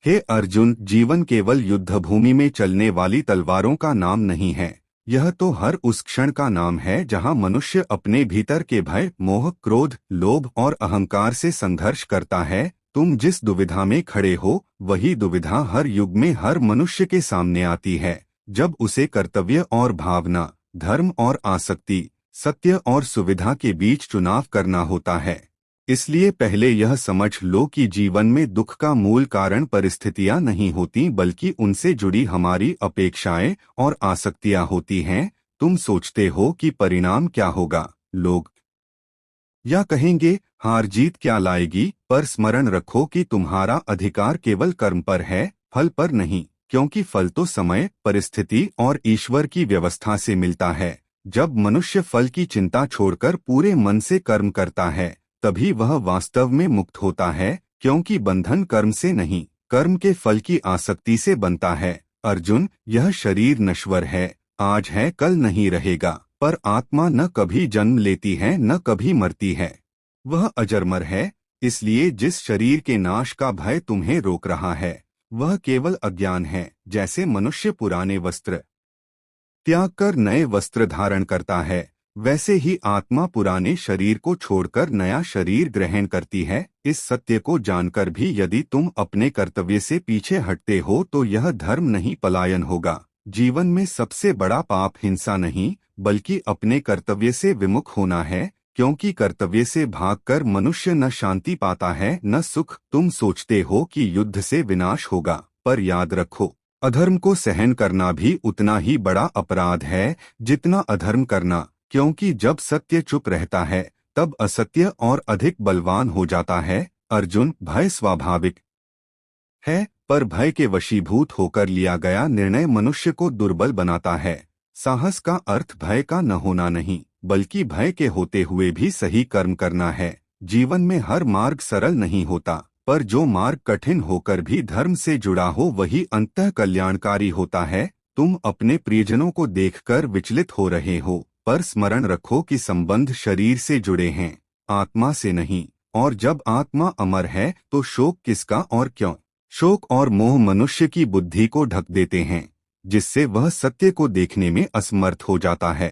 हे अर्जुन, जीवन केवल युद्धभूमि में चलने वाली तलवारों का नाम नहीं है। यह तो हर उस क्षण का नाम है जहां मनुष्य अपने भीतर के भय, मोह, क्रोध, लोभ और अहंकार से संघर्ष करता है। तुम जिस दुविधा में खड़े हो, वही दुविधा हर युग में हर मनुष्य के सामने आती है, जब उसे कर्तव्य और भावना, धर्म और आसक्ति, सत्य और सुविधा के बीच चुनाव करना होता है। इसलिए पहले यह समझ लो कि जीवन में दुख का मूल कारण परिस्थितियां नहीं होती, बल्कि उनसे जुड़ी हमारी अपेक्षाएं और आसक्तियां होती हैं। तुम सोचते हो कि परिणाम क्या होगा, लोग या कहेंगे, हार जीत क्या लाएगी, पर स्मरण रखो कि तुम्हारा अधिकार केवल कर्म पर है, फल पर नहीं, क्योंकि फल तो समय, परिस्थिति और ईश्वर की व्यवस्था से मिलता है। जब मनुष्य फल की चिंता छोड़कर पूरे मन से कर्म करता है, तभी वह वास्तव में मुक्त होता है, क्योंकि बंधन कर्म से नहीं, कर्म के फल की आसक्ति से बनता है। अर्जुन, यह शरीर नश्वर है, आज है कल नहीं रहेगा, पर आत्मा न कभी जन्म लेती है न कभी मरती है। वह अजरमर है। इसलिए जिस शरीर के नाश का भय तुम्हें रोक रहा है, वह केवल अज्ञान है। जैसे मनुष्य पुराने वस्त्र त्याग कर नए वस्त्र धारण करता है, वैसे ही आत्मा पुराने शरीर को छोड़कर नया शरीर ग्रहण करती है। इस सत्य को जानकर भी यदि तुम अपने कर्तव्य से पीछे हटते हो तो यह धर्म नहीं, पलायन होगा। जीवन में सबसे बड़ा पाप हिंसा नहीं, बल्कि अपने कर्तव्य से विमुख होना है, क्योंकि कर्तव्य से भागकर मनुष्य न शांति पाता है न सुख। तुम सोचते हो कि युद्ध से विनाश होगा, पर याद रखो, अधर्म को सहन करना भी उतना ही बड़ा अपराध है जितना अधर्म करना, क्योंकि जब सत्य चुप रहता है, तब असत्य और अधिक बलवान हो जाता है। अर्जुन, भय स्वाभाविक है, पर भय के वशीभूत होकर लिया गया निर्णय मनुष्य को दुर्बल बनाता है। साहस का अर्थ भय का न होना नहीं, बल्कि भय के होते हुए भी सही कर्म करना है। जीवन में हर मार्ग सरल नहीं होता, पर जो मार्ग कठिन होकर भी धर्म से जुड़ा हो वही अंततः कल्याणकारी होता है। तुम अपने प्रियजनों को देखकर विचलित हो रहे हो, पर स्मरण रखो कि संबंध शरीर से जुड़े हैं, आत्मा से नहीं। और जब आत्मा अमर है तो शोक किसका और क्यों? शोक और मोह मनुष्य की बुद्धि को ढक देते हैं, जिससे वह सत्य को देखने में असमर्थ हो जाता है।